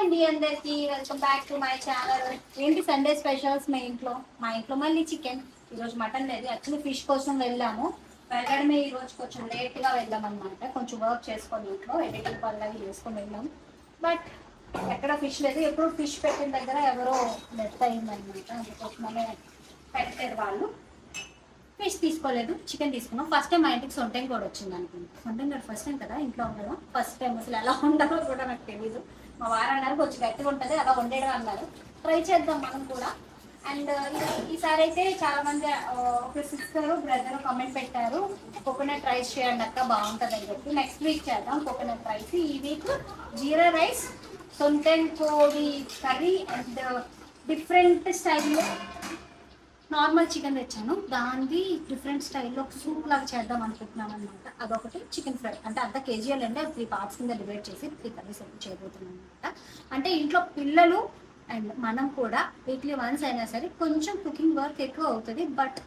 అండి అందరికి, welcome back to my channel. ఏంటి సండే స్పెషల్స్ మా ఇంట్లో మళ్ళీ చికెన్. ఈరోజు మటన్ లేదు, యాక్చువల్లీ ఫిష్ కోసం వెళ్ళాము. వెళ్ళడమే ఈరోజు కొంచెం లేట్గా వెళ్ళాం అనమాట. కొంచెం వర్క్ చేసుకొని ఇంట్లో ఎడిటింగ్ పనులు చేసుకొని వెళ్ళాం. బట్ ఎక్కడ ఫిష్ లేదు. ఎప్పుడు ఫిష్ పెట్టిన దగ్గర ఎవరో డెత్ అయిందనమాట. అందుకోసమనే పెట్టారు వాళ్ళు. ఫిష్ తీసుకోలేదు, చికెన్ తీసుకున్నాం. ఫస్ట్ టైం మా ఇంటికి సొంటెం కూడా వచ్చింది అనుకుంటా. సొంటెం కూడా ఫస్ట్ టైం కదా ఇంట్లో ఉండడం. ఫస్ట్ టైం అసలు ఎలా ఉండాలో కూడా నాకు తెలీదు. మా వారు అన్నారు కొంచెం గట్టిగా ఉంటుంది అలా వండేయడం అన్నారు. ట్రై చేద్దాం మనం కూడా. అండ్ ఈసారి అయితే చాలా మంది ఒక సిస్టర్ బ్రదర్ కామెంట్ పెట్టారు, కోకోనట్ రైస్ చేయండి అక్క బాగుంటుంది అని చెప్పి. నెక్స్ట్ వీక్ చేద్దాం కోకోనట్ రైస్. ఈ వీక్ జీరా రైస్, సొంటెం కోడి కర్రీ అండ్ డిఫరెంట్ స్టైల్లో నార్మల్ చికెన్ తెచ్చాను. దాన్ని డిఫరెంట్ స్టైల్లో సూప్ లాగా చేద్దాం అనుకుంటున్నాను అనమాట. అదొకటి చికెన్ ఫ్రై, అంటే అంత కేజీఎల్ అండి. 3 పార్ట్స్ కింద డివైడ్ చేసి 3 కర్రీస్ చేయబోతున్నాను అనమాట. అంటే ఇంట్లో పిల్లలు అండ్ మనం కూడా వీక్లీ వన్స్ అయినా సరే కొంచెం కుకింగ్ వర్క్ ఎక్కువ అవుతుంది. బట్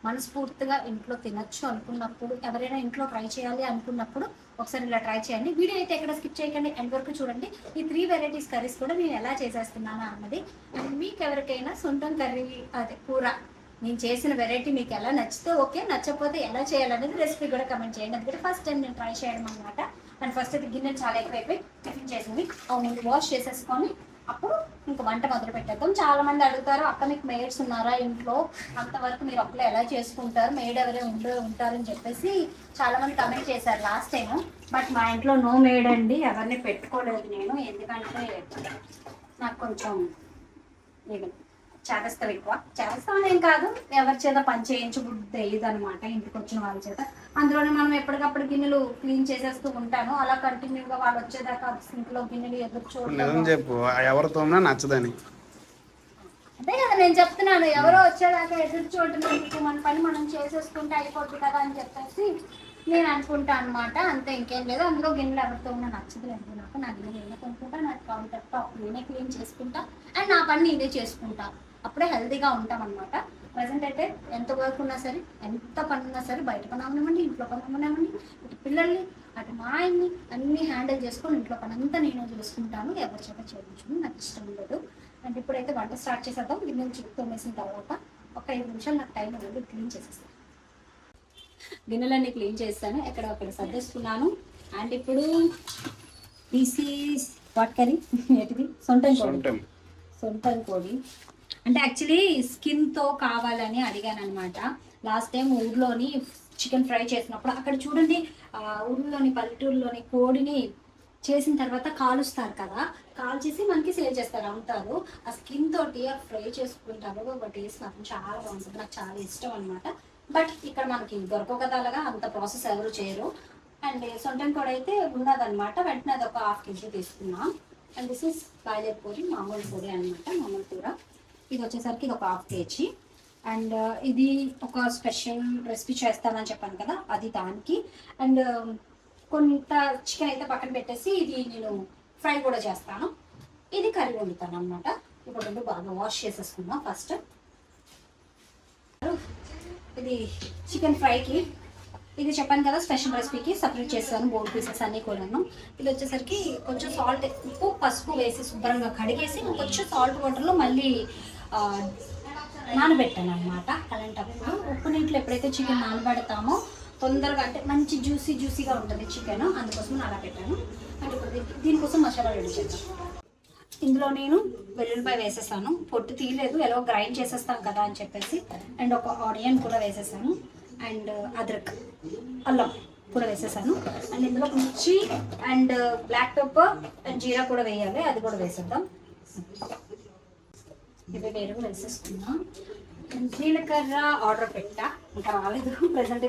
మనస్ఫూర్తిగా ఇంట్లో తినచ్చు అనుకున్నప్పుడు, ఎవరైనా ఇంట్లో ట్రై చేయాలి అనుకున్నప్పుడు ఒకసారి ఇలా ట్రై చేయండి. వీడియో అయితే ఎక్కడ స్కిప్ చేయకండి, ఎండ్ వరకు చూడండి. ఈ 3 వెరైటీస్ కర్రీస్ కూడా నేను ఎలా చేసేస్తున్నాను అన్నది. అండ్ మీకు ఎవరికైనా సొంతం కర్రీ అదే కూర నేను చేసిన వెరైటీ మీకు ఎలా నచ్చితే ఓకే, నచ్చకపోతే ఎలా చేయాలనేది రెసిపీ కూడా కమెంట్ చేయండి. అందుకంటే ఫస్ట్ టైం నేను ట్రై చేయడం అనమాట. అండ్ ఫస్ట్ అయితే గిన్నెలు చాలా ఎక్కువైపోయి టిఫిన్ చేసింది ముందు వాష్ చేసేసుకొని అప్పుడు ఇంకా వంట మొదలు పెట్టేద్దాం. చాలా మంది అడుగుతారు, అక్క మీకు మేడ్స్ ఉన్నారా ఇంట్లో, అంతవరకు మీరు ఒక్కలో ఎలా చేసుకుంటారు, మేడ్ ఎవరే ఉంటారని చెప్పేసి చాలా మంది కమెంట్ చేశారు లాస్ట్ టైం. బట్ మా ఇంట్లో నో మేడ్ అండి, ఎవరిని పెట్టుకోలేదు నేను. ఎందుకంటే నాకు కొంచెం చేదస్తాం ఎక్కువ. చేదస్తాం ఏం కాదు, ఎవరి చేత పని చేయించబుద్ది అనమాట ఇంటికి వచ్చిన వాళ్ళ చేత. అందులోనే మనం ఎప్పటికప్పుడు గిన్నెలు క్లీన్ చేసేస్తూ ఉంటాను. అలా కంటిన్యూగా వాళ్ళు వచ్చేదాకా సింక్లో గిన్నెలు ఎదురు చూడడం చెప్పు ఎవరితో నచ్చదని. అదే కదా నేను చెప్తున్నాను, ఎవరో వచ్చేదాకా ఎదురు చూడటం, మన పని మనం చేసేసుకుంటే అయిపోద్ది కదా అని చెప్పేసి నేను అనుకుంటా అనమాట. అంతే, ఇంకేం లేదు. అందులో గిన్నెలు ఎవరితో ఉన్నా నచ్చదు లేదు నాకు. నా గిన్నెలు నేనే కొనుక్కుంటా, నాకు కౌంటర్ టాప్ నేనే క్లీన్ చేసుకుంటా అండ్ నా పని నేనే చేసుకుంటా. అప్పుడే హెల్తీగా ఉంటాం అనమాట. ప్రజెంట్ అయితే ఎంత వర్క్ ఉన్నా సరే, ఎంత పని ఉన్నా సరే, బయట పని అవ్వనివ్వండి, ఇంట్లో పని అవ్వనివ్వండి, ఇటు పిల్లల్ని అటు మా ఆయన్ని అన్నీ హ్యాండిల్ చేసుకొని ఇంట్లో పని అంతా నేను చేసుకుంటాను. ఎవరి చేత చేయించుకుని నాకు ఇష్టం లేదు. అండ్ ఇప్పుడైతే వంట స్టార్ట్ చేసేద్దాం. గిన్నెలు తోమేసిన తర్వాత ఒక 5 నిమిషాలు నాకు టైం అనేది క్లీన్ చేసేస్తాను. గిన్నెలన్నీ క్లీన్ చేస్తాను, ఎక్కడ సర్దేసుకున్నాను. అండ్ ఇప్పుడు దిస్ ఈజ్ వాట్ కర్రీ, ఏంటిది సొంతం కోడి. అంటే యాక్చువల్లీ స్కిన్తో కావాలని అడిగాను అనమాట. లాస్ట్ టైం ఊర్లోని చికెన్ ఫ్రై చేసినప్పుడు అక్కడ చూడండి, ఊర్లోని పల్లెటూరులోని కోడిని చేసిన తర్వాత కాలుస్తారు కదా, కాల్చేసి మనకి సేల్ చేస్తారు, అమ్ముతారు. ఆ స్కిన్ తోటి ఫ్రై చేసుకుంటారు. ఒక టేస్ట్ నాకు చాలా బాగుంటుంది, నాకు చాలా ఇష్టం అనమాట. బట్ ఇక్కడ మనకి దొరకవు కదా, అలాగా అంత ప్రాసెస్ ఎవరు చేయరు. అండ్ సొంతం కోడి అయితే ఉన్నదనమాట. వెంటనే అది ఒక 1/2 kg తీసుకున్నాం. అండ్ దిస్ ఇస్ బాయిలర్ కోడి, మామూలు కోడి అనమాట, మామూలు కూర. ఇది వచ్చేసరికి ఇది ఒక 1/2 kg. అండ్ ఇది ఒక స్పెషల్ రెసిపీ చేస్తానని చెప్పాను కదా, అది దానికి. అండ్ కొంత చికెన్ అయితే పక్కన పెట్టేసి ఇది నేను ఫ్రై కూడా చేస్తాను. ఇది కర్రీ వండుతాను అనమాట. ఇప్పుడు 2 బాగా వాష్ చేసేసుకుందాం ఫస్ట్. ఇది చికెన్ ఫ్రైకి, ఇది చెప్పాను కదా స్పెషల్ రెసిపీకి సపరేట్ చేస్తాను బోన్ పీసెస్ అన్నీ కూడాను. ఇది వచ్చేసరికి కొంచెం సాల్ట్, ఉప్పు, పసుపు వేసి శుభ్రంగా కడిగేసి కొంచెం సాల్ట్ వాటర్లో మళ్ళీ నానబెట్టాను అనమాట. అలాంటప్పుడు ఉప్పు నీటిలో ఎప్పుడైతే చికెన్ నానబెడతామో తొందరగా, అంటే మంచి జ్యూసీగా ఉంటుంది చికెన్, అందుకోసం అలా పెట్టాను. అంటే ఇప్పుడు దీనికోసం మసాలా రెడీ చేద్దాం. ఇందులో నేను వెల్లుల్లిపాయ వేసేసాను, పొట్టు తీయలేదు, ఎలా గ్రైండ్ చేసేస్తాం కదా అని చెప్పేసి. అండ్ ఒక ఆనియన్ కూడా వేసేసాను. అండ్ అద్రక్, అల్లం కూడా వేసేసాను. అండ్ ఇందులో మిర్చి అండ్ బ్లాక్ పెప్పర్ అండ్ జీరా కూడా వేయాలి, అది కూడా వేసేద్దాం. ఇవి వేరుగా వేసేసుకున్నాం. జీలకర్ర ఆర్డర్ పెట్టా, ఇంకా రాలేదు, ప్రజెంట్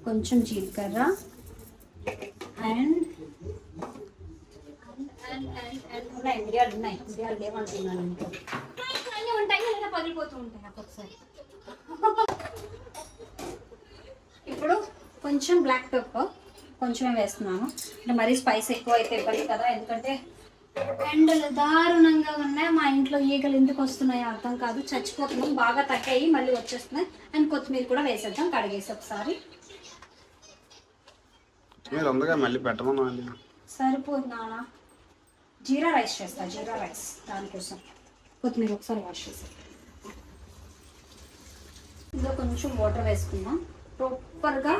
కొంచెం జీలకర్ర అండ్ మిరియాలు ఉన్నాయి. మిరియాలు లేవంటున్నాను, అన్నీ ఉంటాయి లేదా పగిలిపోతూ ఉంటాయి ఒక్కొక్కసారి. ఇప్పుడు కొంచెం బ్లాక్ పెప్పర్ కొంచెమే వేస్తున్నాను, అంటే మరీ స్పైస్ ఎక్కువ అయితే ఇవ్వాలి కదా, ఎందుకంటే ఎండలు దారుణంగా ఉన్నాయి. మా ఇంట్లో ఈగలు ఎందుకు వస్తున్నాయో అర్థం కాదు, చచ్చిపోతున్నాం. బాగా తగ్గాయి, మళ్ళీ వచ్చేస్తున్నాయి. అండ్ కొత్తిమీర కూడా వేసేద్దాం, కడిగేసి ఒకసారి. మళ్ళీ పెట్టమన్నా సరిపోదు నాన్న, జీరా రైస్ చేస్తా, జీరా రైస్ దానికోసం కొత్తిమీర ఒకసారి వాష్ చేసి ఇందులో కొంచెం వాటర్ వేసుకుందాం. ప్రాపర్గా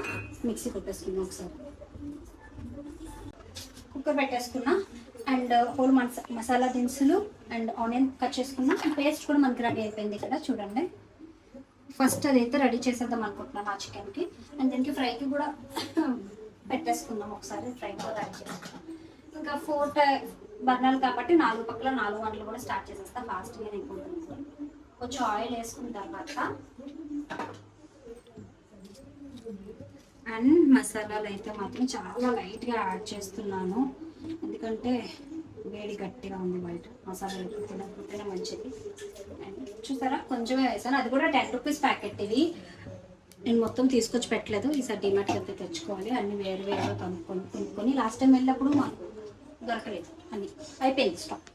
మిక్సీ కొట్టేసుకుందాం ఒకసారి. కుక్కర్ పెట్టేసుకున్నా అండ్ హోల్ మసాలా దినుసులు అండ్ ఆనియన్ కట్ చేసుకున్నా. పేస్ట్ కూడా మనకి రెడీ అయిపోయింది కదా చూడండి. ఫస్ట్ అదైతే రెడీ చేసేద్దాం అనుకుంటున్నాను ఆ చికెన్కి. అండ్ దీనికి ఫ్రైకి కూడా పెట్టేసుకుందాం ఒకసారి. ఫ్రై కూడా రెడీ చేసుకుందాం. ఇంకా 4 బర్నర్లు కాబట్టి 4 పక్కల 4 వంటలు కూడా స్టార్ట్ చేసేస్తా ఫాస్ట్గా అయిపోతుంది. కొంచెం ఆయిల్ వేసుకున్న తర్వాత అండ్ మసాలాలు అయితే మాత్రం చాలా లైట్గా యాడ్ చేస్తున్నాను, ఎందుకంటే వేడి గట్టిగా ఉంది బయట. మసాలాలు ఎక్కువ తినకపోతేనే మంచిది. అండ్ చూసారా కొంచెమే వేసాను, అది కూడా 10 రూపీస్ ప్యాకెట్. ఇది నేను మొత్తం తీసుకొచ్చి పెట్టలేదు, ఈసారి డిమార్ట్కి అయితే తెచ్చుకోవాలి. అన్ని వేరు వేరుగా కొనుక్కొని లాస్ట్ టైం వెళ్ళినప్పుడు మాకు దొరకలేదు, అన్ని అయిపోయింది stock.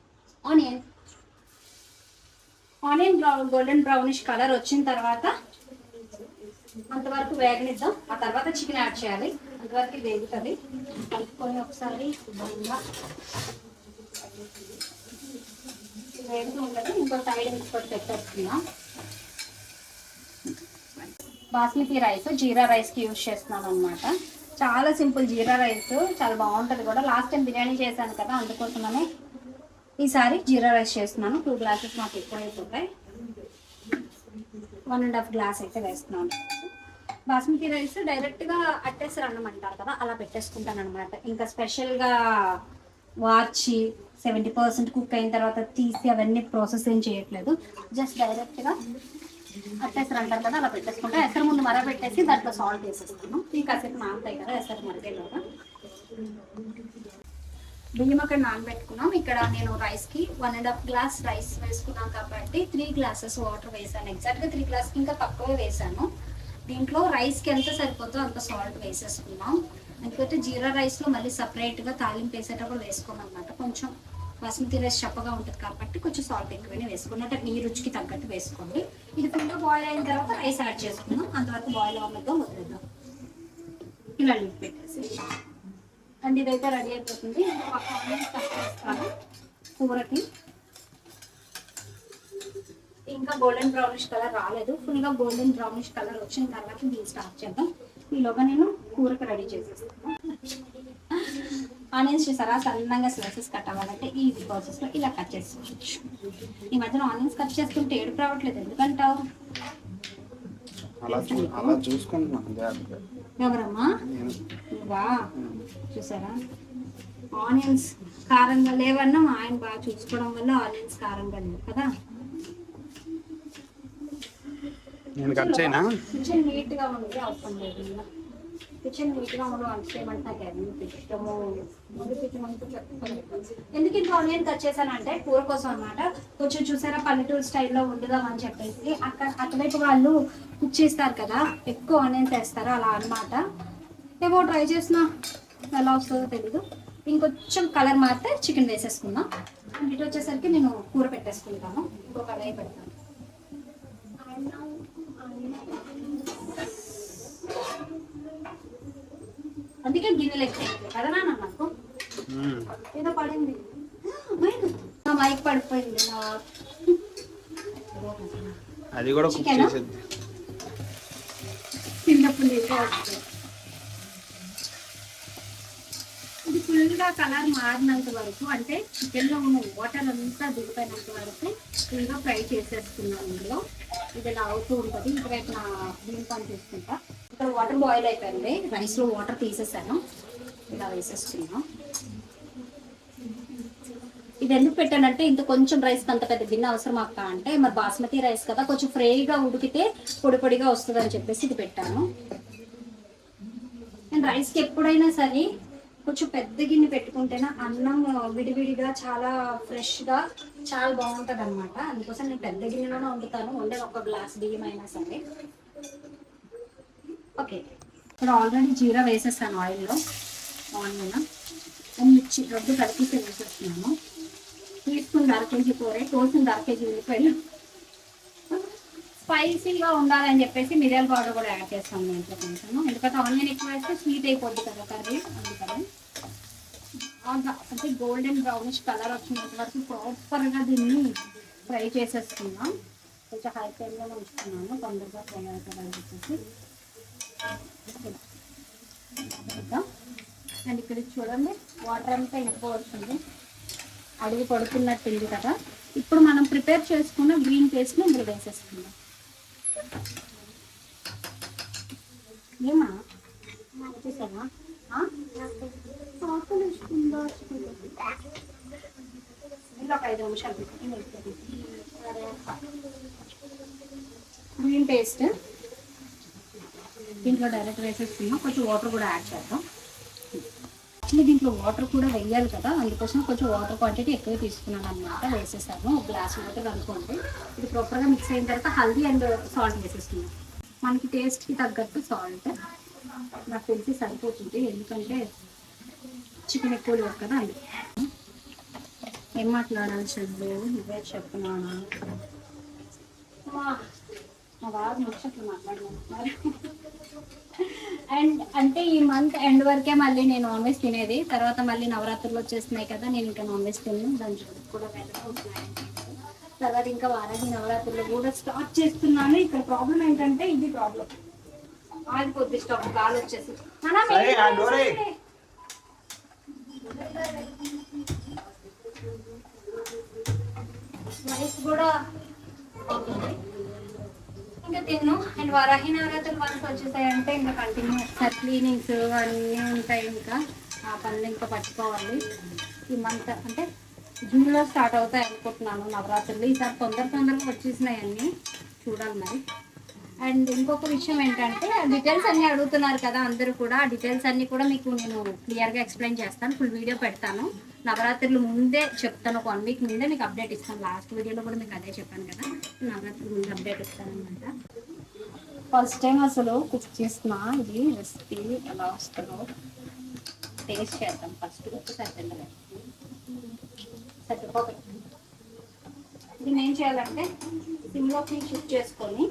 Onion golden brownish colour వచ్చిన తర్వాత అంతవరకు వేగనిద్దాం. ఆ తర్వాత చికెన్ యాడ్ చేయాలి, అంతవరకు వేగుతుంది. కలుపుకొని ఒకసారి వేగుతూ ఉంటుంది. ఇంకో సైడ్ ఇంకోటి పెట్టేస్తున్నాం. బాస్మతి రైస్ జీరా రైస్కి యూజ్ చేస్తున్నాను అనమాట. చాలా సింపుల్ జీరా రైస్, చాలా బాగుంటుంది కూడా. లాస్ట్ టైం బిర్యానీ చేశాను కదా, అందుకోసమనే ఈసారి జీరా రైస్ చేస్తున్నాను. 2 గ్లాసెస్ మాకు ఎక్కువ అయిపోతాయి. 1.5 గ్లాస్ అయితే వేస్తున్నాను. బాస్మతి రైస్ డైరెక్ట్గా అట్టేసారు అన్నం అంటారు కదా, అలా పెట్టేసుకుంటాను అనమాట. ఇంకా స్పెషల్గా వార్చి 70% కుక్ అయిన తర్వాత తీసి అవన్నీ ప్రాసెస్ ఏం చేయట్లేదు. జస్ట్ డైరెక్ట్గా అట్టేసారు అంటారు కదా, అలా పెట్టేసుకుంటా. ఎసరు ముందు మర పెట్టేసి దాంట్లో సాల్ట్ వేసేస్తాను. కాసేపు నానతాయి కదా ఎసరు మరిగేలోగా. బియ్యం అక్కడ నానబెట్టుకున్నాం. ఇక్కడ నేను రైస్కి 1.5 గ్లాస్ రైస్ వేసుకున్నాను కాబట్టి 3 గ్లాసెస్ వాటర్ వేసాను. ఎగ్జాక్ట్గా 3 గ్లాస్కి ఇంకా తక్కువే వేసాను. దీంట్లో రైస్కి ఎంత సరిపోతుందో అంత సాల్ట్ వేసేసుకున్నాం. ఎందుకంటే జీరా రైస్లో మళ్ళీ సపరేట్గా తాలింపు వేసేటప్పుడు వేసుకోను అనమాట. కొంచెం బాస్మతి రైస్ చప్పగా ఉంటుంది కాబట్టి కొంచెం సాల్ట్ ఎక్కువనే వేసుకున్నట్టు మీ రుచికి తగ్గట్టు వేసుకోండి. ఇది ఫుల్గా బాయిల్ అయిన తర్వాత రైస్ యాడ్ చేసుకున్నాం. అంతవరకు బాయిల్ అవ్వడంతో వదిలేద్దాం. ఇలా లిప్ పెట్టేసి అండ్ ఇదైతే రెడీ అయిపోతుంది. కట్ చేస్తాను కూరకి. ఇంకా గోల్డెన్ బ్రౌనిష్ కలర్ రాలేదు, ఫుల్గా గోల్డెన్ బ్రౌనిష్ కలర్ వచ్చిన తర్వాత దీన్ని స్టార్ట్ చేద్దాం. ఈలోగా నేను కూరకు రెడీ చేసేస్తాను. ఆనియన్స్ చూసారా సన్నంగా స్లైసెస్ కట్ అవ్వాలంటే ఈ ప్రాసెస్లో ఇలా కట్ చేసుకోవచ్చు. ఈ మధ్యన ఆనియన్స్ కట్ చేసుకుంటే ఏడుపు రావట్లేదు, ఎందుకంటావు? అలా చూసుకుంటున్నాను. ఎవరమ్మా వా చూసారా ఆనియన్స్ కారంగా లేవన్నా ఆయన బాగా చూసుకోవడం వల్ల ఆనియన్స్ కారంగా లేవు కదా. నేను కట్ చేయనా? కిచెన్ నీట్గా ఉంది, అవసరం లేదు. కిచెన్ నీట్గా ఉండడం అంటే ఏమంటే నాకు ఎంత ఇష్టము. ఎందుకు ఇంత ఆనియన్ కట్ చేశానంటే కూర కోసం అనమాట. కొంచెం చూసారా పల్లెటూరు స్టైల్లో వండుదాం అని చెప్పేసి. అటువైపు వాళ్ళు కుక్ చేస్తారు కదా, ఎక్కువ ఆనియన్స్ వేస్తారు అలా అనమాట. ఏమో ట్రై చేసిన ఎలా వస్తుందో తెలీదు. ఇంకొంచెం కలర్ మారితే చికెన్ వేసేసుకుందాం. ఇటు వచ్చేసరికి నేను కూర పెట్టేసుకుంటాను. ఇంకో కడాయి పెడతాను. అందుకే గిన్నెలు ఎక్కువ కదా నాన్న. నాకు ఏదో పడింది, నా మైక్ పడిపోయింది. అది కూడా కుక్ చేసేది. చిన్నప్పుడు ఇది ఫుల్గా కలర్ మారినంత వరకు, అంటే చికెన్లో ఉన్న వాటర్ అంతా దిగిపోయినంత వరకు ఫుల్గా ఫ్రై చేసేసుకున్నాను. ఇందులో ఇది ఇలా అవుతూ ఉంటుంది. ఇటువైపు నా బియ్యం పని చూసుకుంటా. ఇక్కడ వాటర్ బాయిల్ అయిపోయింది, రైస్లో వాటర్ తీసేసాను. ఇలా వేసేసుకున్నాను. ఇది ఎందుకు పెట్టానంటే ఇంత కొంచెం రైస్కి అంత పెద్ద గిన్నె అవసరం అక్క అంటే, మరి బాస్మతి రైస్ కదా కొంచెం ఫ్రైగా ఉడికితే పొడి పొడిగా వస్తుంది అని చెప్పేసి ఇది పెట్టాను. నేను రైస్కి ఎప్పుడైనా సరే కొంచెం పెద్ద గిన్నె పెట్టుకుంటేనే అన్నం విడివిడిగా చాలా ఫ్రెష్గా చాలా బాగుంటుంది అనమాట. అందుకోసం నేను పెద్ద గిన్నెలోనే వండుతాను. వండే 1 గ్లాస్ బియ్యం అయినా సరే. ఓకే, ఇక్కడ ఆల్రెడీ జీరా వేసేస్తాను ఆయిల్లో. ఆనియన్ మిర్చి 2 కలిపి వేసేస్తున్నాను. తీసుకుని 1/2 కేజీ కూర, కోసిన 1/2 కేజీ ఉల్లిపాయలు. స్పైసీగా ఉండాలని చెప్పేసి మిరియాల పౌడర్ కూడా యాడ్ చేస్తాను దీంట్లో కొంచెం. ఎందుకంటే ఆనియన్ ఎక్కువ వేస్తే స్వీట్ అయిపోద్ది కదా కర్రీ, అందుకని. అంటే గోల్డెన్ బ్రౌనిష్ కలర్ వచ్చినంత వరకు ప్రాపర్గా దీన్ని ఫ్రై చేసేసుకున్నాం. కొంచెం హై ఫ్లేమ్లో ఉంచుకున్నాను తొందరగా ఫ్రై అవుతుందని చెప్పేసి. అండ్ ఇక్కడ చూడండి వాటర్ అంతా ఎక్కువ వస్తుంది, అడుగు పడుతున్నట్టుంది కదా. ఇప్పుడు మనం ప్రిపేర్ చేసుకున్న గ్రీన్ పేస్ట్ని ఇందులో వేసేసుకుందాం. ఏమా వచ్చేసామా ఇంకొక 5 నిమిషాలు గ్రీన్ పేస్ట్ దీంట్లో డైరెక్ట్ వేసేసుకున్నాం. కొంచెం వాటర్ కూడా యాడ్ చేద్దాం. యాక్చువల్లీ దీంట్లో వాటర్ కూడా వేయాలి కదా, అందుకోసం కొంచెం వాటర్ క్వాంటిటీ ఎక్కువ తీసుకున్నాను అనమాట. వేసేసాను ఒక గ్లాస్ వాటర్ అనుకోండి. ఇది ప్రాపర్గా మిక్స్ అయిన తర్వాత హల్దీ అండ్ సాల్ట్ వేసేస్తున్నాం. మనకి టేస్ట్కి తగ్గట్టు సాల్ట్ నాకు తెలిసి సరిపోతుంది, ఎందుకంటే చికెన్ ఎక్కువ లేదు కదా. అది ఏం మాట్లాడాల్సింది ఇవే చెప్తున్నాను. మా బాగా ముచ్చట్లు మాట్లాడుతున్నారు. అండ్ అంటే ఈ మంత్ ఎండ్ వరకే మళ్ళీ నేను నాన్ వెజ్ తినేది. తర్వాత మళ్ళీ నవరాత్రులు వచ్చేస్తున్నాయి కదా, నేను ఇంకా నాన్ వెజ్ తిన్నాను. దాని జోలికి కూడా వెళ్ళిపోతున్నాను. తర్వాత ఇంకా వారాహి నవరాత్రులు కూడా స్టార్ట్ చేస్తున్నాను. ఇక్కడ ప్రాబ్లం ఏంటంటే ఇది ప్రాబ్లం, ఆగిపోద్ది స్టాప్ గాలి వచ్చేసి. రైస్ కూడా ఇంకా తిన్ను. అండ్ వారాహి నవరాత్రులు వన్స్ వచ్చేసాయంటే ఇంకా కంటిన్యూ ఒకసారి క్లీనింగ్స్ అన్నీ ఉంటాయి. ఇంకా ఆ పనులు ఇంకా పట్టుకోవాలి. ఈ మంత్ అంటే జూన్లో స్టార్ట్ అవుతాయి అనుకుంటున్నాను నవరాత్రులు. ఈసారి తొందరగా వచ్చేసినాయి అన్నీ, చూడాలి మరి. అండ్ ఇంకొక విషయం ఏంటంటే డీటెయిల్స్ అన్నీ అడుగుతున్నారు కదా అందరూ కూడా. ఆ డీటెయిల్స్ అన్నీ కూడా మీకు నేను క్లియర్గా ఎక్స్ప్లెయిన్ చేస్తాను. ఫుల్ వీడియో పెడతాను. నవరాత్రులు ముందే చెప్తాను, ఒక 1 వీక్ ముందే మీకు అప్డేట్ ఇస్తాను. లాస్ట్ వీడియోలో కూడా మీకు అదే చెప్పాను కదా, నవరాత్రులు ముందు అప్డేట్ ఇస్తాను అనమాట. ఫస్ట్ టైం అసలు కుక్ చేస్తున్నా. ఇది రెసిపీ ఎలా వస్తుందో టేస్ట్ చేద్దాం. ఫస్ట్ సరిపోతుంది. దీన్ని ఏం చేయాలంటే సిమ్లోకి షిఫ్ట్ చేసుకొని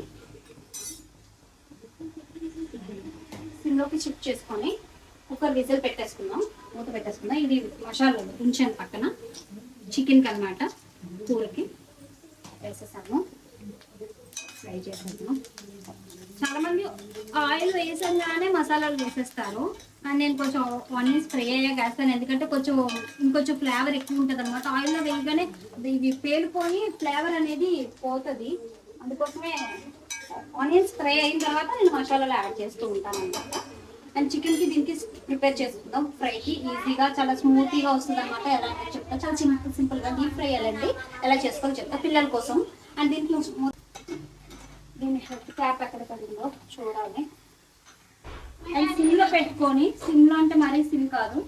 కుక్కర్ విజిల్ పెట్టేసుకుందాం, మూత పెట్టేసుకుందాం. ఇది మసాలా ఉంచాను పక్కన చికెన్కి అనమాట, కూరకి వేసేసాము. ఫ్రై చేసేద్దాం. చాలామంది ఆయిల్ వేసంగానే మసాలాలు వేసేస్తారు, అండ్ నేను కొంచెం ఆనియన్స్ ఫ్రై అయ్యాక వేస్తాను. ఎందుకంటే ఇంకొంచెం ఫ్లేవర్ ఎక్కువ ఉంటుంది అనమాట. ఆయిల్లో వేయగానే ఇవి పేలిపోయి ఫ్లేవర్ అనేది పోతుంది. అందుకోసమే ఆనియన్స్ ఫ్రై అయిన తర్వాత నేను మసాలాలు యాడ్ చేస్తూ ఉంటాను అనమాట. అండ్ చికెన్కి దీనికి ప్రిపేర్ చేసుకుందాం. ఫ్రైకి ఈజీగా చాలా స్మూతీగా వస్తుంది అనమాట. ఎలా చెప్తా, చాలా సింపుల్గా డీప్ ఫ్రై అయ్యాలండి. ఎలా చేసుకోవాలో చెప్తా పిల్లల కోసం. అండ్ దీంట్లో దీని హెడ్ క్యాప్ ఎక్కడ పడిందో చూడాలి. అండ్ సిమ్లో పెట్టుకొని, సిమ్లో అంటే మరీ సిమ్ కాదు,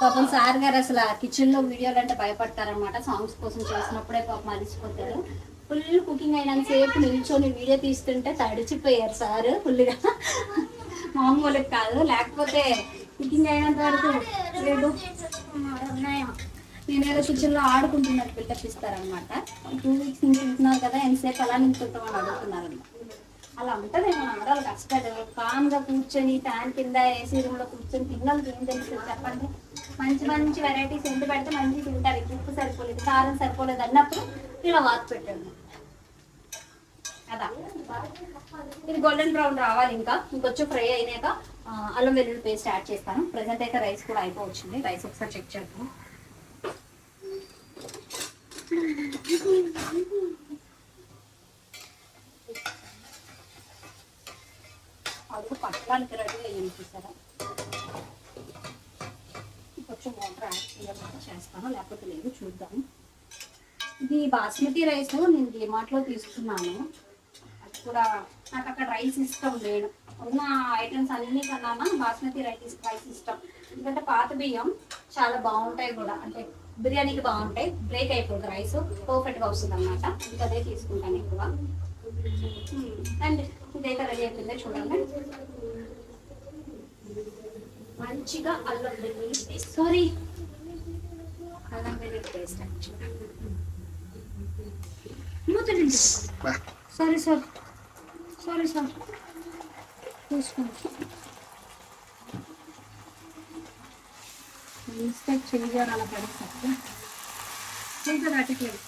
పాపం సార్ గారు అసలు కిచెన్లో వీడియోలు అంటే భయపడతారనమాట. సాంగ్స్ కోసం చేసినప్పుడే పాపం మరిచిపోతారు. ఫుల్ కుకింగ్ అయినంతసేపు నిల్చొని వీడియో తీస్తుంటే తడిచిపోయారు సార్ ఫుల్గా. మామూలుగా కాదు, లేకపోతే కుకింగ్ అయినంత వరకు లేదు. నేనేదో కిచెన్లో ఆడుకుంటున్నట్టు బిల్డప్ ఇస్తారనమాట. 2 వీక్స్ నుంచి ఉంటున్నారు కదా, ఎంతసేపు అలా నించుంటామని అడుగుతున్నారనమాట. అలా ఉంటుంది. మన ఆడవాళ్ళు కష్టాలు కామ్గా కూర్చొని ఫ్యాన్ కింద ఏసీ రూమ్లో కూర్చొని పిల్లలకి ఏం తెలుస్తుంది చెప్పండి. మంచి వెరైటీస్ ఎంత పెడితే మంచి తింటారు. ఉప్పు సరిపోలేదు, కారం సరిపోలేదు అన్నప్పుడు ఇలా వాత్ పెట్టండి కదా. ఇది గోల్డెన్ బ్రౌన్ రావాలి. ఇంకా ఇంకొంచెం ఫ్రై అయినాక అల్లం వెల్లుల్లి పేస్ట్ యాడ్ చేస్తాను. ప్రజెంట్ అయితే రైస్ కూడా అయిపోవచ్చింది. రైస్ ఒకసారి చెక్ చేద్దాం. అడుగు పట్టడానికి రెడీ అయ్యింది చూసారా. కొంచెం వాటర్ యాడ్ చేస్తాను, లేకపోతే లేదు చూద్దాం. ఇది బాస్మతి రైస్ నేను డిమార్ట్లో తీసుకున్నాను. అది కూడా నాకు అక్కడ రైస్ ఇష్టం లేదు. ఉన్న ఐటమ్స్ అన్నీ కన్నా బాస్మతి రైస్ ఇష్టం. ఎందుకంటే పాత బియ్యం చాలా బాగుంటాయి కూడా, అంటే బిర్యానీకి బాగుంటాయి. బ్రేక్ అయిపోతుంది, రైస్ పర్ఫెక్ట్గా వస్తుంది అనమాట. ఇంకా అదే తీసుకుంటాను ఎక్కువ. అండ్ ఇదైతే రెడీ అయిపోయింది చూడండి. మంచిగా అల్లం వెల్లుల్లి అల్లం వెల్లుల్లి పేస్ట్ బా. సారీ సార్ సారీ సార్ చూసుకోండి మిస్టేక్ చేయగారు అలా పడేసరికి ఇంకా దాటట్లేదు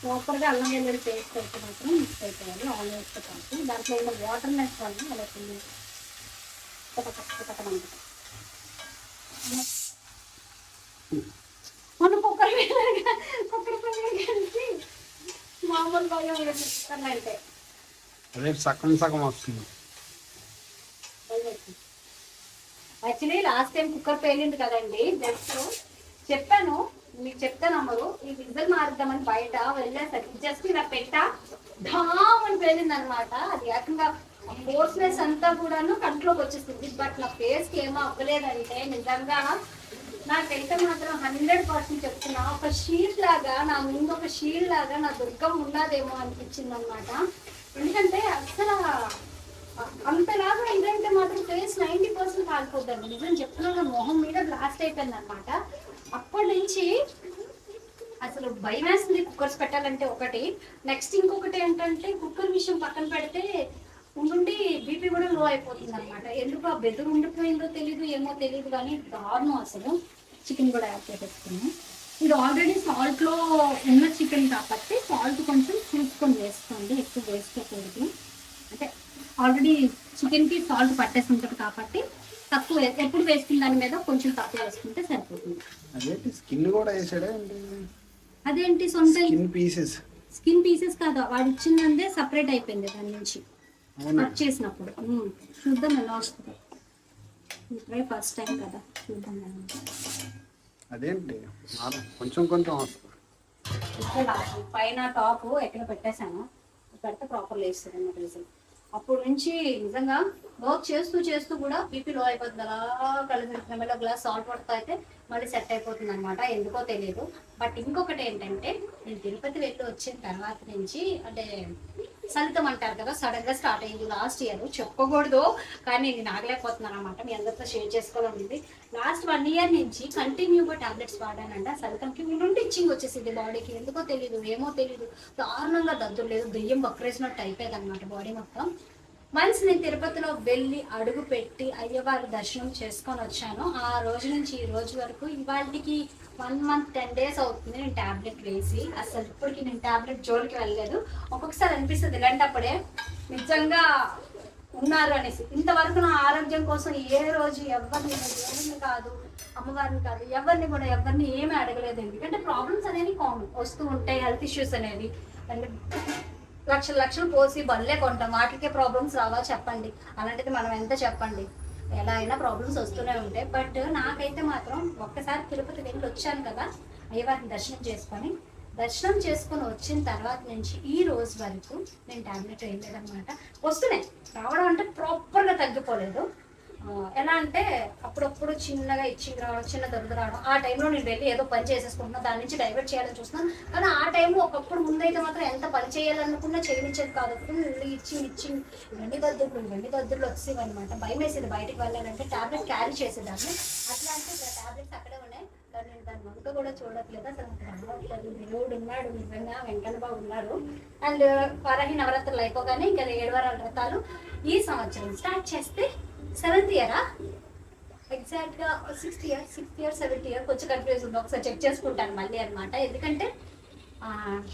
ప్రాపర్గా అల్లం వెల్లుల్లి పేస్ట్ అయితే మాత్రం మిక్స్ అయిపోవాలి ఆనియన్స్ కలిపి దాంట్లో ఏదో వాటర్ వేసుకోవాలి అలా మన కుక్కర్ కలిసి మామూలు బాగా కుక్కర్లు అంటే రేపు సగం సగం వస్తుంది. యాక్చువల్లీ లాస్ట్ టైం కుక్కర్ పేలింది కదండి జస్ట్ చెప్పాను మీకు చెప్తే నమ్మరు ఈ విజల్ మారుద్దామని బయట వెళ్ళేసరికి జస్ట్ ఇలా పెట్టా ఢామ్ అని పేలింది అనమాట. అది ఏకంగా ఫోర్స్నెస్ అంతా కూడాను కంట్లోకి వచ్చేసింది. బట్ నా ఫేస్కి ఏమో అవ్వలేదంటే నిజంగా నాకైతే మాత్రం 100% చెప్తున్నా ఒక షీల్డ్ లాగా నా ముందు ఒక షీల్డ్ లాగా నా దుర్గం ఉన్నదేమో అనిపించింది అనమాట. ఎందుకంటే అసలు అంతలాగా ఏంటంటే మాత్రం ఫేస్ 90% కాలిపోద్దండి. నిజం చెప్తున్నా మొహం మీద బ్లాస్ట్ అయిపోయింది అనమాట. అప్పటి నుంచి అసలు భయం వేస్తుంది కుక్కర్స్ పెట్టాలంటే ఒకటి. నెక్స్ట్ ఇంకొకటి ఏంటంటే కుక్కర్ విషయం పక్కన పెడితే ఉండి బీపీ కూడా లో అయిపోతుంది అనమాట. ఎందుకు ఆ బెదురు ఉండిపోయిందో తెలీదు ఏమో తెలియదు కానీ దారుణం. అసలు చికెన్ కూడా యాడ్ చేసేసుకున్నాం. ఇది ఆల్రెడీ సాల్ట్లో ఉన్న చికెన్ కాబట్టి సాల్ట్ కొంచెం చూసుకొని వేసుకోండి, ఎక్కువ వేసుకోకూడదు. అంటే ఆల్రెడీ చికెన్కి సాల్ట్ పట్టేసి ఉంటుంది కాబట్టి తక్కువ ఎప్పుడు వేసుకున్న దాని మీద కొంచెం తక్కువ వేసుకుంటే సరిపోతుంది. అదేంటి స్కిన్ కూడా వేసాడా? అదేంటి సొంత స్కిన్ పీసెస్ కాదు, వాడు ఇచ్చిందంటే సపరేట్ అయిపోయింది దాని నుంచి కట్ చేసినప్పుడు. చూద్దాం ఎలా వస్తుంది. ట్రై ఫస్ట్ టైం కదా, చూద్దాం. అదేంటి కొంచెం కొంచెం వస్తుంది. ఇక్కడ పైన టాప్ ఎక్కడ పెట్టేశాను పెడితే ప్రాపర్గా వేస్తుంది అన్నమాట రీజన్. అప్పటి నుంచి నిజంగా వర్క్ చేస్తూ చేస్తూ కూడా బీపీ లో అయిపోతుంది. అలా కలిసి మెల్ల గ్లాస్ సాల్ట్ వాటర్ అయితే మళ్ళీ సెట్ అయిపోతుంది అనమాట. ఎందుకో తెలియదు. బట్ ఇంకొకటి ఏంటంటే నేను తిరుపతి వెళ్ళి వచ్చిన తర్వాత నుంచి అంటే సలితం అంటారు కదా, సడన్ గా స్టార్ట్ అయింది లాస్ట్ ఇయర్. చెప్పకూడదు కానీ నేను ఆగలేకపోతున్నాను అనమాట. మీ అందరితో షేర్ చేసుకోవాలని లాస్ట్ 1 year నుంచి కంటిన్యూగా టాబ్లెట్స్ వాడానంట. సలితంకి నుండి ఇచ్చింగ్ వచ్చేసింది బాడీకి. ఎందుకో తెలియదు, ఏమో తెలియదు. దారుణంగా దద్దులు లేదు, దెయ్యం బక్రేసినట్టు అయిపోయింది అనమాట బాడీ మొత్తం. వన్స్ నేను తిరుపతిలో వెళ్ళి అడుగు పెట్టి అయ్యవారి దర్శనం చేసుకొని వచ్చాను. ఆ రోజు నుంచి ఈ రోజు వరకు ఇవాళకి 1 month 10 days అవుతుంది నేను ట్యాబ్లెట్ వేసి. అసలు ఇప్పటికి నేను ట్యాబ్లెట్ జోలికి వెళ్ళలేదు. ఒక్కొక్కసారి అనిపిస్తుంది ఇలాంటప్పుడే నిజంగా ఉన్నారు అనేసి. ఇంతవరకు నా ఆరోగ్యం కోసం ఏ రోజు ఎవరిని దేవుడిని కాదు, అమ్మవారిని కాదు, ఎవరిని ఏమీ అడగలేదు. ఎందుకంటే ప్రాబ్లమ్స్ అనేవి కామన్ వస్తూ ఉంటాయి, హెల్త్ ఇష్యూస్ అనేవి. అండ్ లక్షలు పోసి బల్లే కొంటాం, వాటికే ప్రాబ్లమ్స్ రావా చెప్పండి. అలాంటిది మనం ఎంత చెప్పండి, ఎలా అయినా ప్రాబ్లమ్స్ వస్తూనే ఉంటాయి. బట్ నాకైతే మాత్రం ఒక్కసారి తిరుపతి వెళ్ళి వచ్చాను కదా, అయ్యవారిని దర్శనం చేసుకొని వచ్చిన తర్వాత నుంచి ఈ రోజు వరకు నేను టాబ్లెట్ వేయలేదన్నమాట. వస్తున్నాయి రావడం అంటే ప్రాపర్గా తగ్గిపోలేదు. ఎలా అంటే అప్పుడప్పుడు చిన్నగా ఇచ్చింగ్ రావడం, చిన్న దొరద రావడం. ఆ టైంలో నేను వెళ్ళి ఏదో పని చేసేసుకుంటున్నాను, దాని నుంచి డైవర్ట్ చేయాలని చూస్తున్నాను. కానీ ఆ టైంలో ఒకప్పుడు ముందైతే మాత్రం ఎంత పని చేయాలనుకున్నా చేయనిచ్చేది కాదు. ఇచ్చింగ్ వెండి దద్దుర్లు వచ్చేవి అనమాట. భయం వేసేది బయటకు వెళ్ళాలంటే. ట్యాబ్లెట్ క్యారీ చేసేదాన్ని. అట్లా అంటే ట్యాబ్లెట్స్ అక్కడే ఉన్నాయి కానీ నేను దాని వంక కూడా చూడట్లేదు. అసలు దేవుడు ఉన్నాడు, నిజంగా వెంకన్న బాబు ఉన్నారు. అండ్ వారాహి నవరాత్రులు అయిపోగానే ఇంకా 7 వారాల వ్రతాలు ఈ సంవత్సరం స్టార్ట్ చేస్తే 7th year ఎగ్జాక్ట్గా 6th year 7th year కొంచెం కన్ఫ్యూజ్ ఉంది. ఒకసారి చెక్ చేసుకుంటాను మళ్ళీ అనమాట. ఎందుకంటే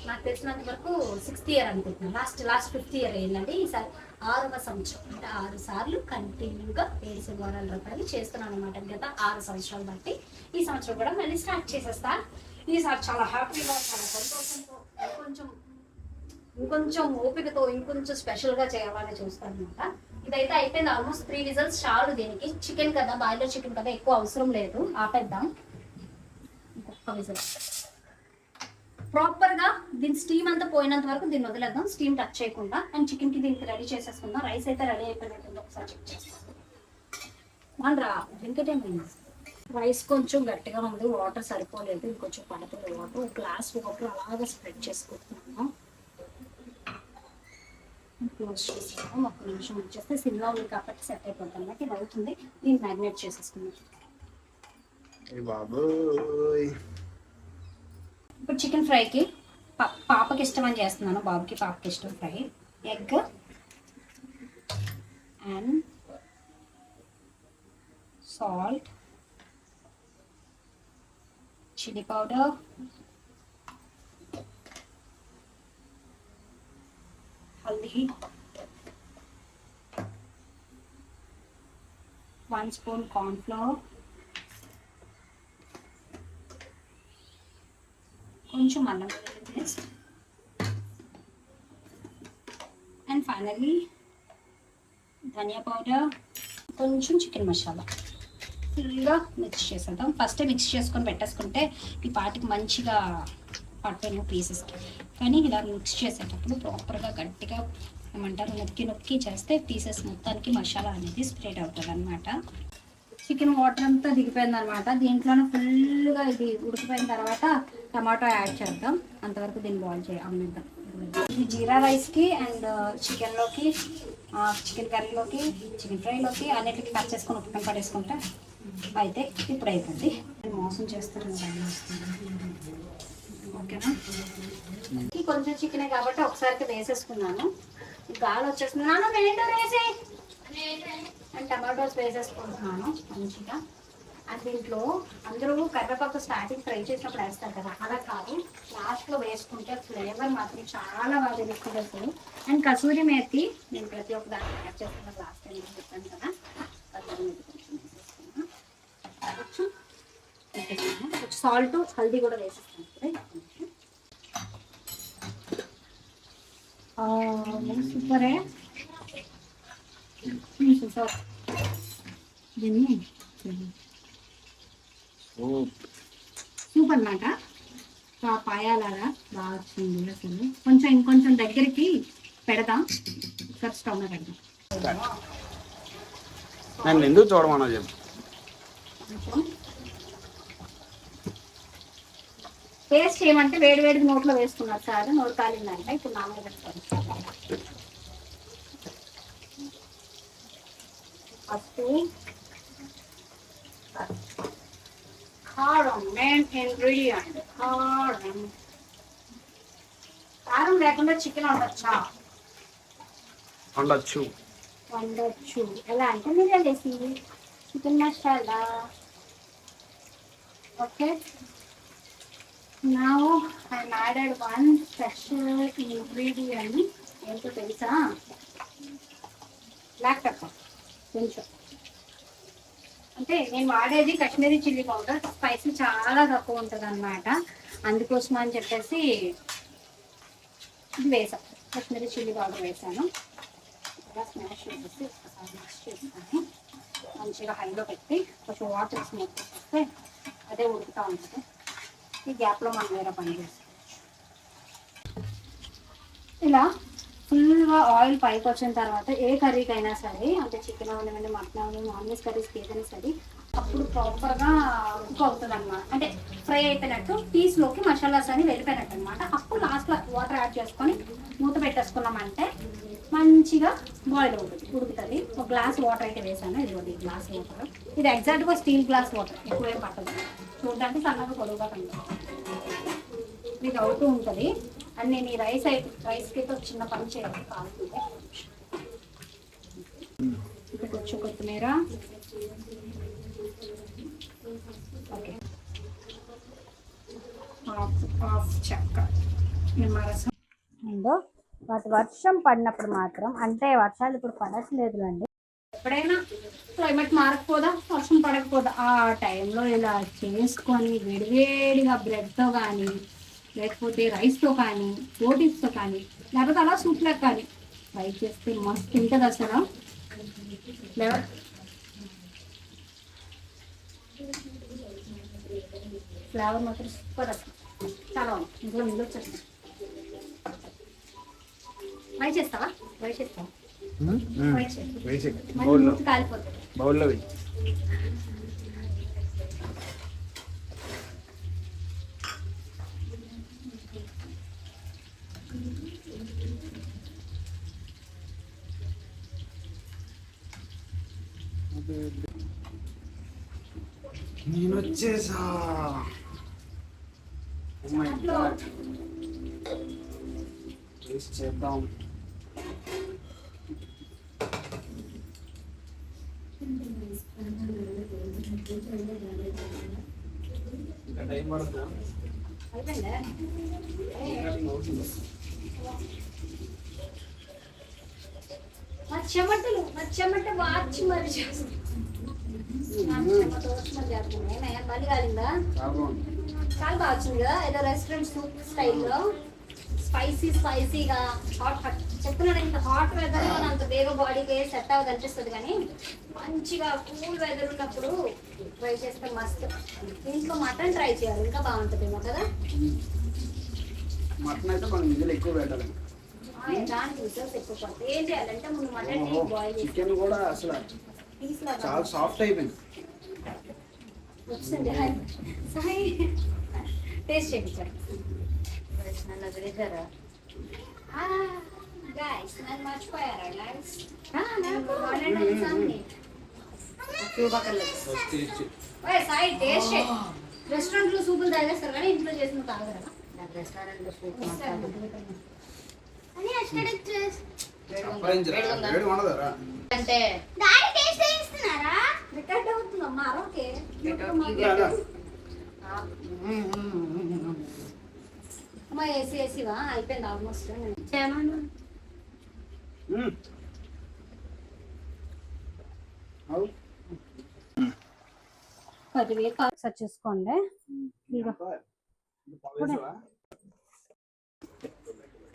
నాకు తెలిసినంత వరకు 6th year అనుకుంటున్నాను. లాస్ట్ 5th year అయిందండి. ఈసారి 6వ సంవత్సరం అంటే 6 సార్లు కంటిన్యూగా 7 శనివారాల వ్రతాలు చేస్తున్నాను అనమాట. గత 6 సంవత్సరాలు బట్టి ఈ సంవత్సరం కూడా మళ్ళీ స్టార్ట్ చేసేస్తా. ఈసారి చాలా హ్యాపీగా, చాలా సంతోషంతో, ఇంకొంచెం ఓపికతో, ఇంకొంచెం స్పెషల్గా చేయాలని చూస్తాను అనమాట. ఇదైతే అయిపోయింది. ఆల్మోస్ట్ 3 విజిల్స్ చాలు దీనికి. చికెన్ కదా, బాయిలర్ చికెన్ కదా, ఎక్కువ అవసరం లేదు. ఆపేద్దాం. ఇంకొక విజిల్ ప్రాపర్గా దీని స్టీమ్ అంతా పోయినంత వరకు దీన్ని వదిలేద్దాం, స్టీమ్ టచ్ చేయకుండా. అండ్ చికెన్కి దీనికి రెడీ చేసేసుకుందాం. రైస్ అయితే రెడీ అయిపోయినట్టుంది, ఒకసారి చెక్ చేస్తాం. మనరా వెంకటేమైంది రైస్ కొంచెం గట్టిగా ఉంది, వాటర్ సరిపోలేదు, ఇంకొంచెం పడుతుంది వాటర్. ఒక గ్లాస్ వాటర్ అలాగే స్ప్రెడ్ చేసుకుంటున్నాము. క్లోజ్ చేసాము. ఒక్క నిమిషం వచ్చేస్తే సిమ్లో ఉంది కాబట్టి సెట్ అయిపోతుంది అన్నమాట. ఇది అవుతుంది. దీన్ని మ్యారినేట్ చేసేసుకున్నాం. ఏ బాబోయ్. ఇప్పుడు చికెన్ ఫ్రైకి పాపకి ఇష్టం అని చేస్తున్నాను, బాబుకి పాపకి ఇష్టం fry. Egg and salt, chilli powder, haldi, 1 spoon cornflour, కొంచెం అల్లం వెల్లుల్లి paste, and finally dhaniya powder, కొంచెం చికెన్ మసాలా. ఫుల్గా మిక్స్ చేసేద్దాం. ఫస్టే మిక్స్ చేసుకొని పెట్టేసుకుంటే ఈ పాటికి మంచిగా పట్టాను పీసెస్కి. కానీ ఇలా మిక్స్ చేసేటప్పుడు ప్రాపర్గా గట్టిగా ఏమంటారు నొక్కి నొక్కి చేస్తే పీసెస్ మొత్తానికి మసాలా అనేది స్ప్రెడ్ అవుతుంది అనమాట. చికెన్ వాటర్ అంతా దిగిపోయింది అనమాట. దీంట్లోనే ఫుల్గా ఇది ఉడికిపోయిన తర్వాత టమాటో యాడ్ చేద్దాం. అంతవరకు దీన్ని బాయిల్ అమ్మిద్దాం. ఈ జీరా రైస్కి అండ్ చికెన్లోకి, చికెన్ కర్రీలోకి, చికెన్ ఫ్రైలోకి అన్నిటికీ కట్ చేసుకొని ఉప్పు పడేసుకుంటే అయితే ఇప్పుడు అయిపోద్ది. మోసం చేస్తారు ఓకేనా. కొంచెం చికెనే కాబట్టి ఒకసారికి వేసేసుకున్నాను. గాలి వచ్చేస్తున్నాను, వేసి అండ్ టమాటోస్ వేసేసుకుంటున్నాను మంచిగా. అండ్ దీంట్లో అందరూ కరివేపాకు స్టార్టింగ్ ఫ్రై చేసినప్పుడు వేస్తారు కదా, అలా కాదు, లాస్ట్లో వేసుకుంటే ఫ్లేవర్ మాత్రం చాలా బాగా తెలుస్తుంది. అండ్ కసూరి మేతి నేను ప్రతి ఒక్క దాన్ని యాడ్ చేస్తున్నాను. లాస్ట్ టైం చెప్పాను కదా, కసూరి మేతి కొంచెం వేసేస్తాను. కొంచెం సాల్ట్, హల్దీ కూడా వేసేస్తాను. సూపరే, సూపర్. దీన్ని సూప్ అన్నమాట. పాయాలాగా బాగా వచ్చింది అసలు. కొంచెం ఇంకొంచెం దగ్గరికి పెడదాం. ఒకసారి స్టవ్ మీద పెడదాం. నన్ను ఎందుకు చూడమన్నా చెప్పు. టేస్ట్ చేయమంటే వేడి వేడికి నోట్లో వేసుకున్నారు సార్. నోరు కాలిందంటే ఇప్పుడు నా మీద పెడతాను. ఫస్ట్ కారం, మెయిన్ ఇంగ్రీడియంట్ కారం. కారం లేకుండా చికెన్ వండొచ్చా? వండొచ్చు. వండొచ్చు. ఎలా అంటే మీరు వేసి chicken masala. Okay, now I added 1 special ingredient. ఏంటో తెలుసా? Black pepper. కొంచెం అంటే నేను వాడేది కాశ్మీరీ చిల్లీ పౌడర్. స్పైసీ చాలా తక్కువ ఉంటుంది అనమాట. అందుకోసం అని చెప్పేసి ఇది వేసాను, కాశ్మీరీ చిల్లీ పౌడర్ వేసాను. ఇలా స్మాష్ చేసేసి ఒకసారి మిక్స్ చేసుకొని మంచిగా హైలో పెట్టి కొంచెం వాటర్ స్మోక్ చేస్తే అదే ఉడుకుతూ ఉంటుంది. ఈ గ్యాప్లో మనం వేరే పని చేసుకోవచ్చు. ఇలా ఫుల్గా ఆయిల్ పైకి వచ్చిన తర్వాత ఏ కర్రీకి అయినా సరే, అంటే చికెన్ అవనివ్వండి, మటన్ అవనివ్వండి, నాన్ వెజ్ కర్రీస్కి ఏదైనా సరే, అప్పుడు ప్రాపర్గా కుక్ అవుతుంది అనమాట. అంటే ఫ్రై అయిపోయినట్టు పీస్లోకి మసాలాస్ అని వెళ్ళిపోయినట్టు అనమాట. అప్పుడు లాస్ట్లో వాటర్ యాడ్ చేసుకొని మూత పెట్టేసుకున్నామంటే మంచిగా బాయిల్ అవుతుంది, ఉడుకుతుంది. ఒక గ్లాస్ వాటర్ అయితే వేసాను. ఇది ఒకటి గ్లాస్ వాటర్. ఇది ఎగ్జాక్ట్గా స్టీల్ గ్లాస్ వాటర్, ఎక్కువేం పట్టదు. చూడడానికి సన్నగా పొడవుగా కనిపిస్తుంది. మీకు అవుతూ ఉంటుంది. అండ్ నేను ఈ రైస్కి అయితే చిన్న పని చేయాలి, కాలుతుంటే. ఇప్పుడు కొంచెం కొత్తిమీర. ఓకే, హాఫ్ చెక్క నిమ్మరసం. అండ్ వర్షం పడినప్పుడు మాత్రం, అంటే వర్షాలు ఇప్పుడు పడట్లేదులండి, ఎప్పుడైనా క్లైమేట్ మారకపోదా, వర్షం పడకపోదా, ఆ టైంలో ఇలా చేసుకొని వేడివేడిగా బ్రెడ్తో కానీ, లేకపోతే రైస్తో కానీ, రోటీస్తో కానీ, లేకపోతే అలా సూప్లకు కానీ ఫ్రై చేస్తే మస్తు ఉంటుంది అసలు. ఫ్లేవర్ ఫ్లేవర్ మాత్రం సూపర్ అసలు. చాలా బాగుంది. ఇంట్లో నీళ్ళు వచ్చేస్తుంది. ఫ్రై చేస్తావా? ఫ్రై చేస్తావా? కాలిపోతుంది. బౌల్లో వెయ్యి. నేను వచ్చేసా. Oh my God. టేస్ట్ చేద్దాం. ఇంకా టైం పడుతుందా? అయిపోయిందా? ఇంకా టైం అవుతుంది. మా చెమట వాచి మరి చేస్తుంది. మళ్ళీ కాలిందా? చాలా బాగుంది. చాలా బాగా వచ్చింది కదా, ఏదో రెస్టారెంట్ సూప్ స్టైల్లో స్పైసీగా హాట్ చెప్తున్నాను. ఇంత హాట్ వెదర్లో అంత బేగా బాడీకి సెట్ అవ్వదు అనిపిస్తుంది, కానీ మంచిగా కూల్ వెదర్ ఉన్నప్పుడు ట్రై చేస్తే మస్తు. ఇంట్లో మటన్ ట్రై చేయాలి, ఇంకా బాగుంటుందేమో కదా. మటన్ అయితే మనం ఇందులో ఎక్కువ పెట్టాలి. దానికి రిజల్ట్స్ ఎక్కువ పడుతుంది. ఏం చేయాలంటే ముందు మటన్ బాయిల్ చేసి చికెన్ కూడా అసలు చాలా సాఫ్ట్ అయిపోయింది. వచ్చింది సాయి టేస్ట్ చేయించారు. గైస్ నన్ను మర్చిపోయారా గైస్? సాయి టేస్ట్ రెస్టారెంట్ లో సూపులు తాగేస్తారు కానీ ఇంట్లో చేసిన తాగరా? వేడి ఉండదురా. అంటే రికార్డ్ అవుతుందమ్మా. ఓకే అమ్మా ఏసీవా అయిపోయింది ఆల్మోస్ట్. పదివేలు సెర్చ్ చేసుకోండి.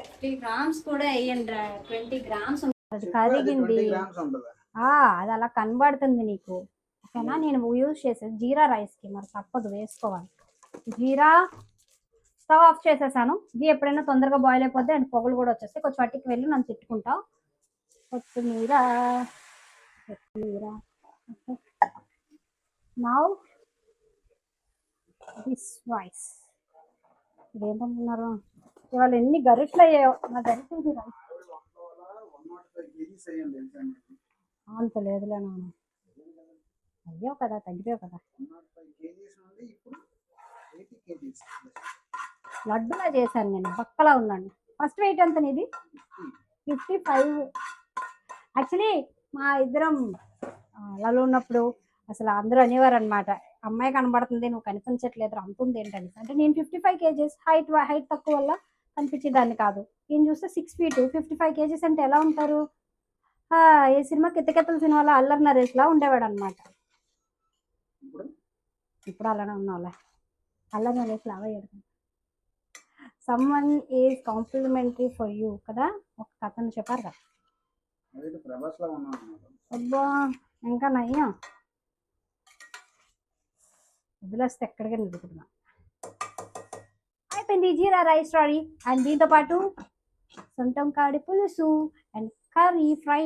50 grams కూడా వేయండి. 20 grams అది కరిగింది. 20 grams ఉంటుందా? అది అలా కనబడుతుంది నీకు, ఓకేనా? నేను యూజ్ చేసేది జీరా రైస్కి, మరి తప్పదు వేసుకోవాలి. జీరా స్టవ్ ఆఫ్ చేసేసాను. గీ ఎప్పుడైనా తొందరగా బాయిల్ అయిపోద్ది అండ్ పొగలు కూడా వచ్చేస్తాయి. కొంచెం పట్టికి వెళ్ళి నన్ను తిట్టుకుంటావు. కొత్తిమీర నౌ దిస్ రైస్. ఇదేంటనుకున్నారు, ఇవాళ ఎన్ని గరిట్లు అయ్యాయో. నా గరిటె ఇది రైస్ 105 kgs అయ్యింది తెలుసా నీకు? అంత లేదులే నాన్న, అయ్యావు కదా, తగ్గిపోయావు కదా. 105 kgs నుండి ఇప్పుడు 80 kgs. లడ్డులా చేశాను నేను, బక్కలా ఉన్నాను. ఫస్ట్ వెయిట్ ఎంత నీది? 55. యాక్చువల్లీ మా ఇద్దరం అలా ఉన్నప్పుడు అసలు అందరూ అనేవారు అనమాట, అమ్మాయి కనబడుతుంది నువ్వు కనిపించట్లేదు అంతుంది ఏంటని. అంటే నేను 55 kgs హైట్ తక్కువ వల్ల కనిపించేదాన్ని కాదు. నేను చూస్తే 6 feet 55 kgs అంటే ఎలా ఉంటారు? ఏ సినిమా కిత్తకెత్తల సినిమాలో అల్లరి నరేష్లా ఉండేవాడు అనమాట. ఇప్పుడు అలానే ఉన్నావులే, అల్లరి నరేష్ లాగా అయ్యాడు. Someone is complimentary for you కదా, ఒక కథను చెప్పారు కదా. అబ్బా ఇంకా నయ్యా, వదిలేస్తే ఎక్కడికి నిలుపుతున్నా. అయిపోయింది జీరా రైస్ రెడీ. అండ్ దీంతో పాటు సొంతం కాడి పులుసు అండ్ కర్రీ ఫ్రై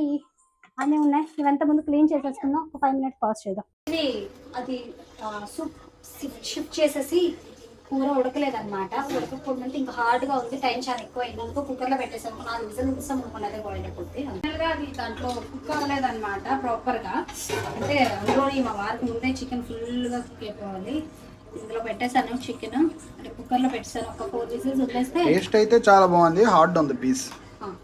అన్నీ ఉన్నాయి. ఇవంతా ముందు క్లీన్ చేసేసుకుందాం. ఒక 5 minutes పాజ్ చేద్దాం. ఇది అది సూప్ షిఫ్ట్ చేసేసి కూర ఉడకలేదన్నమాట. ఉడకపోతే ఇంకా హార్డ్గా ఉంది, టైం చాలా ఎక్కువ అయింది. అందుకో కుక్కర్లో పెట్టేసాను. 4 విజిల్ ఇస్తాం అనుకున్నదే బాయిల్ అయిపోతుంది. ఫైనల్గా అది దాంట్లో కుక్ అవ్వలేదన్నమాట ప్రాపర్గా. అంటే అందులోని మా వారికి ముందే చికెన్ ఫుల్గా కుక్ అయిపోవాలి. ఇందులో పెట్టేసాను చికెన్, అంటే కుక్కర్లో పెట్టేసాను. ఒక 4 విజిల్స్ వదిలేస్తే టేస్ట్ అయితే చాలా బాగుంది. హార్డ్ ఉంది పీస్.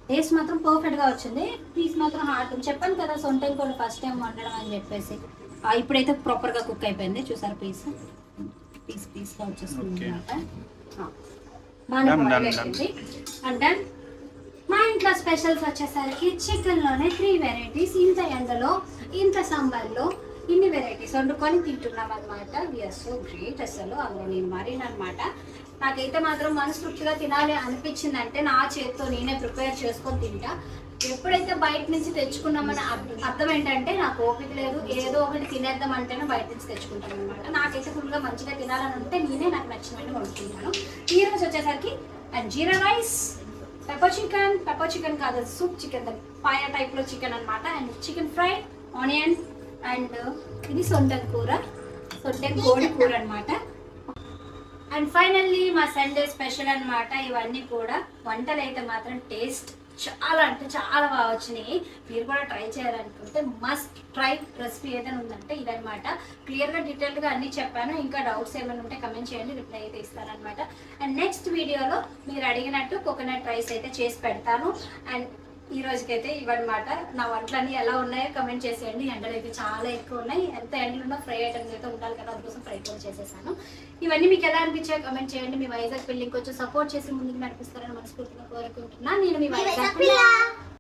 టేస్ట్ మాత్రం పర్ఫెక్ట్గా వచ్చింది. పీస్ మాత్రం హార్డ్. చెప్పాను కదా సొంతం కూడా ఫస్ట్ టైం వండడం అని చెప్పేసి. ఇప్పుడైతే ప్రాపర్గా కుక్ అయిపోయింది. చూసారు పీస్గా వచ్చేస్తుంది అనమాట. అండ్ దెన్ మా ఇంట్లో స్పెషల్స్ వచ్చేసరికి చికెన్లోనే 3 varieties. ఇంత ఎండలో ఇంత సంబర్లో ఇన్ని వెరైటీస్ వండుకొని తింటున్నాం అనమాట. We are so great. అసలు అందులో నేను మరీనమాట. నాకైతే మాత్రం మనస్ఫూర్తిగా తినాలి అనిపించింది అంటే నా చేతితో నేనే ప్రిపేర్ చేసుకొని తింటా. ఎప్పుడైతే బయట నుంచి తెచ్చుకున్నామని అర్థం ఏంటంటే నాకు ఓపిక లేదు, ఏదో ఒకటి తినేద్దాం అంటేనే బయట నుంచి తెచ్చుకుంటాను అనమాట. నాకైతే ఫుల్గా మంచిగా తినాలని ఉంటే నేనే నాకు నచ్చినట్టు వండుకుంటాను. ఈరోజు వచ్చేసరికి and jeera rice, pepper chicken కాదు సూప్ చికెన్, పాయా టైప్లో చికెన్ అనమాట. And chicken fry, onion and ఇది సొంటం కోడి కూర అనమాట. అండ్ ఫైనల్లీ మా సండే స్పెషల్ అనమాట. ఇవన్నీ కూడా వంటలు అయితే మాత్రం టేస్ట్ చాలా అంటే చాలా బాగా వచ్చినాయి. మీరు కూడా ట్రై చేయాలనుకుంటే మస్ట్ ట్రై రెసిపీ ఏదైనా ఉందంటే ఇదనమాట. క్లియర్గా డీటెయిల్గా అన్నీ చెప్పాను. ఇంకా డౌట్స్ ఏమైనా ఉంటే కమెంట్ చేయండి, రిప్లై అయితే ఇస్తానమాట. అండ్ నెక్స్ట్ వీడియోలో మీరు అడిగినట్టు కోకోనట్ రైస్ అయితే చేసి పెడతాను. అండ్ ఈ రోజుకైతే ఇవన్నమాట. నా వంటలన్నీ ఎలా ఉన్నాయో కమెంట్ చేసేయండి. ఎండలు అయితే చాలా ఎక్కువ ఉన్నాయి. ఎంత ఎండలు ఉన్నా ఫ్రై ఐటమ్స్ అయితే ఉండాలి కదా, అందుకోసం ఫ్రై కూడా చేసేసాను. ఇవన్నీ మీకు ఎలా అనిపించాయో కమెంట్ చేయండి. మీ వైజాగ్ పెళ్ళికి కొంచెం సపోర్ట్ చేసి ముందుకు నడిపిస్తారని మనస్ఫూర్తిగా కోరుకుంటున్నా. నేను మీ వైజాగ్